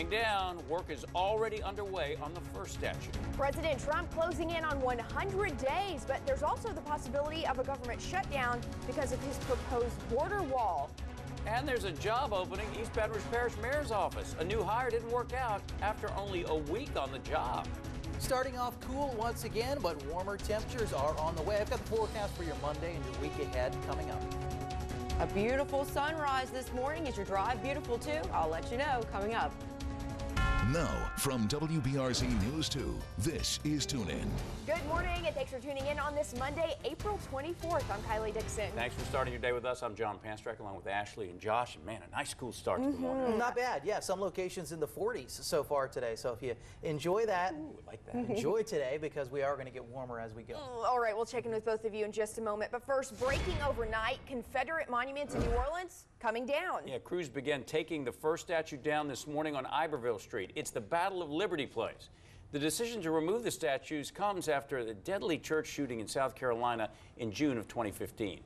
Coming down, work is already underway on the first statue. President Trump closing in on 100 days, but there's also the possibility of a government shutdown because of his proposed border wall. And there's a job opening, East Baton Rouge Parish Mayor's office. A new hire didn't work out after only a week on the job. Starting off cool once again, but warmer temperatures are on the way. I've got the forecast for your Monday and your week ahead coming up. A beautiful sunrise this morning. Is your drive beautiful too? I'll let you know coming up. Now, from WBRZ News 2, this is Tune In. Good morning, and thanks for tuning in on this Monday, April 24th. I'm Kylie Dixon. Thanks for starting your day with us. I'm John Panstrak, along with Ashley and Josh. And man, a nice cool start to the morning. Not bad. Yeah, some locations in the 40s so far today. So if you enjoy that, Like that. enjoy today because we are going to get warmer as we go. All right, we'll check in with both of you in just a moment. But first, breaking overnight, Confederate monuments in New Orleans coming down. Yeah, crews began taking the first statue down this morning on Iberville Street. It's the Battle of Liberty place. The decision to remove the statues comes after the deadly church shooting in South Carolina in June of 2015.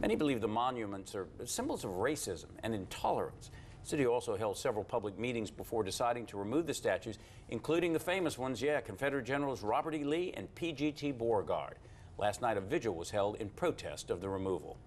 Many believe the monuments are symbols of racism and intolerance. The city also held several public meetings before deciding to remove the statues, including the famous ones, Confederate Generals Robert E. Lee and P.G.T. Beauregard. Last night, a vigil was held in protest of the removal.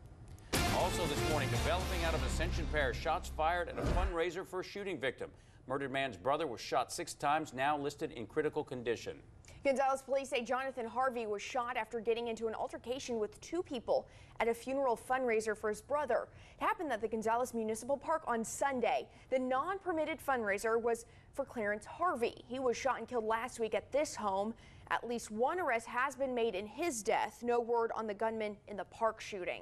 Also this morning, developing out of Ascension Parish, shots fired at a fundraiser for a shooting victim. Murdered man's brother was shot 6 times, now listed in critical condition. Gonzales police say Jonathan Harvey was shot after getting into an altercation with 2 people at a funeral fundraiser for his brother. It happened at the Gonzales Municipal Park on Sunday. The non-permitted fundraiser was for Clarence Harvey. He was shot and killed last week at this home. At least 1 arrest has been made in his death. No word on the gunman in the park shooting.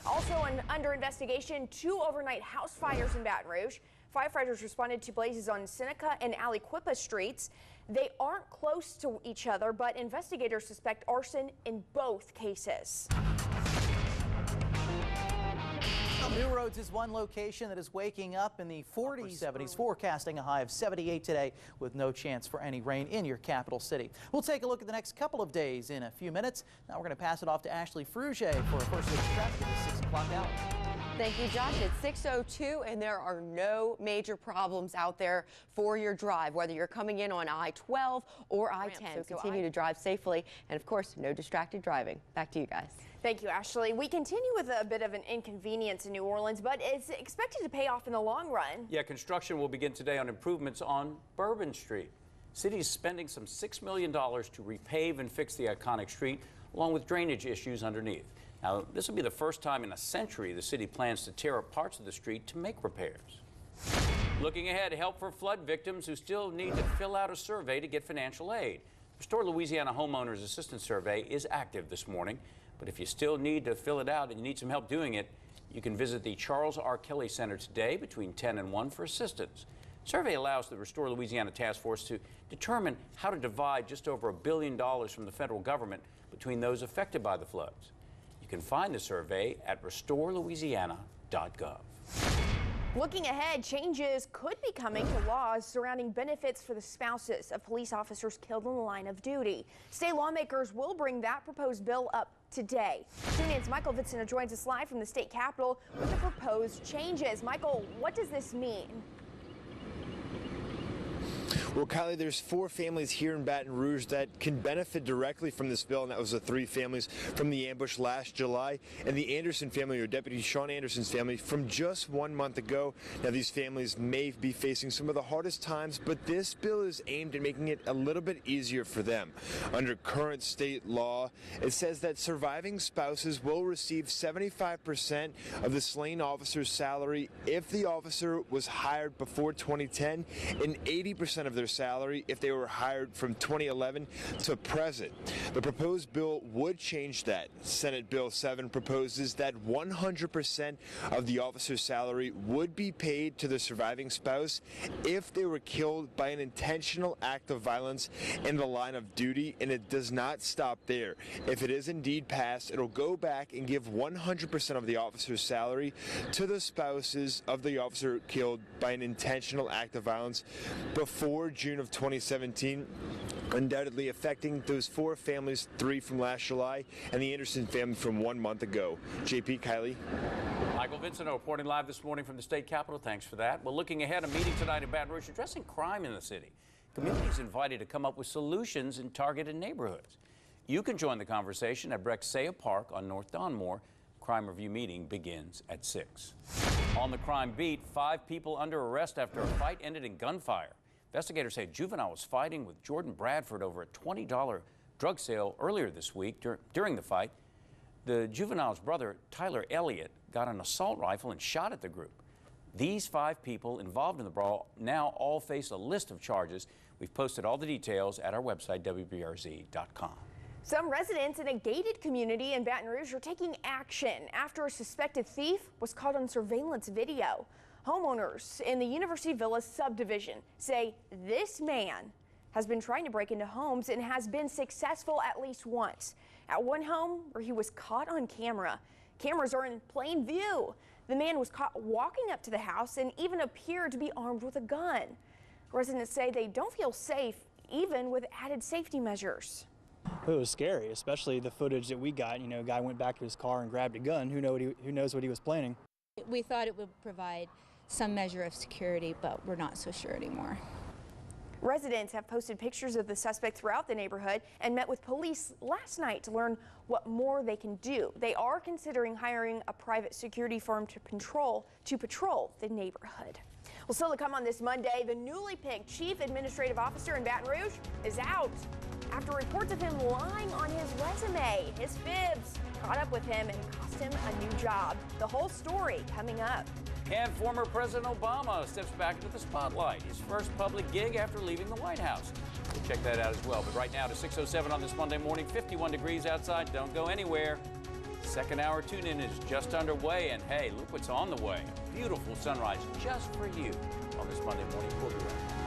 Also under investigation, 2 overnight house fires in Baton Rouge. Firefighters responded to blazes on Seneca and Aliquippa streets. They aren't close to each other, but investigators suspect arson in both cases. New Roads is one location that is waking up in the 40s, 70s, forecasting a high of 78 today with no chance for any rain in your capital city. We'll take a look at the next couple of days in a few minutes. Now we're going to pass it off to Ashley Frugier for a first look at traffic at the 6 o'clock hour. Thank you, Josh. It's 6:02, and there are no major problems out there for your drive, whether you're coming in on I-12 or I-10. So continue to drive safely, and of course, no distracted driving. Back to you guys. Thank you, Ashley. We continue with a bit of an inconvenience in New Orleans, but it's expected to pay off in the long run. Yeah, construction will begin today on improvements on Bourbon Street. City is spending some $6 million to repave and fix the iconic street, along with drainage issues underneath. Now, this will be the first time in a century the city plans to tear up parts of the street to make repairs. Looking ahead, help for flood victims who still need to fill out a survey to get financial aid. Restore Louisiana Homeowners Assistance Survey is active this morning, but if you still need to fill it out and you need some help doing it, you can visit the Charles R. Kelly Center today between 10 and 1 for assistance. The survey allows the Restore Louisiana Task Force to determine how to divide just over $1 billion from the federal government between those affected by the floods. You can find the survey at restorelouisiana.gov. Looking ahead, changes could be coming to laws surrounding benefits for the spouses of police officers killed in the line of duty. State lawmakers will bring that proposed bill up today. Tune In's Michael Vitzina joins us live from the state capitol with the proposed changes. Michael, what does this mean? Well, Kylie, there's 4 families here in Baton Rouge that can benefit directly from this bill, and that was the 3 families from the ambush last July, and the Anderson family, or Deputy Sean Anderson's family, from just 1 month ago. Now, these families may be facing some of the hardest times, but this bill is aimed at making it a little bit easier for them. Under current state law, it says that surviving spouses will receive 75% of the slain officer's salary if the officer was hired before 2010, and 80% of their salary if they were hired from 2011 to present. The proposed bill would change that. Senate Bill 7 proposes that 100% of the officer's salary would be paid to the surviving spouse if they were killed by an intentional act of violence in the line of duty, and it does not stop there. If it is indeed passed, it'll go back and give 100% of the officer's salary to the spouses of the officer killed by an intentional act of violence before June of 2017, undoubtedly affecting those 4 families, 3 from last July, and the Anderson family from 1 month ago. JP, Kylie. Michael Vincent reporting live this morning from the state capitol. Thanks for that. Well, looking ahead, a meeting tonight in Baton Rouge addressing crime in the city. Communities invited to come up with solutions in targeted neighborhoods. You can join the conversation at Brexaya Park on North Donmore. Crime review meeting begins at 6. On the crime beat, 5 people under arrest after a fight ended in gunfire. Investigators say a juvenile was fighting with Jordan Bradford over a $20 drug sale earlier this week. During the fight, the juvenile's brother, Tyler Elliott, got an assault rifle and shot at the group. These 5 people involved in the brawl now all face a list of charges. We've posted all the details at our website, WBRZ.com. Some residents in a gated community in Baton Rouge are taking action after a suspected thief was caught on surveillance video. Homeowners in the University Villa subdivision say this man has been trying to break into homes and has been successful at least once. At one home where he was caught on camera. Cameras are in plain view. The man was caught walking up to the house and even appeared to be armed with a gun. Residents say they don't feel safe even with added safety measures. It was scary, especially the footage that we got. You know, a guy went back to his car and grabbed a gun. Who knows what he was planning? We thought it would provide some measure of security, but we're not so sure anymore. Residents have posted pictures of the suspect throughout the neighborhood and met with police last night to learn what more they can do. They are considering hiring a private security firm to patrol the neighborhood. Well, still to come on this Monday, the newly picked chief administrative officer in Baton Rouge is out after reports of him lying on his resume. His fibs caught up with him and cost him a new job. The whole story coming up. And former President Obama steps back into the spotlight, his first public gig after leaving the White House. We'll check that out as well. But right now to 6:07 on this Monday morning, 51 degrees outside. Don't go anywhere. Second hour tune-in is just underway. And hey, look what's on the way. A beautiful sunrise just for you on this Monday morning. We'll be right back.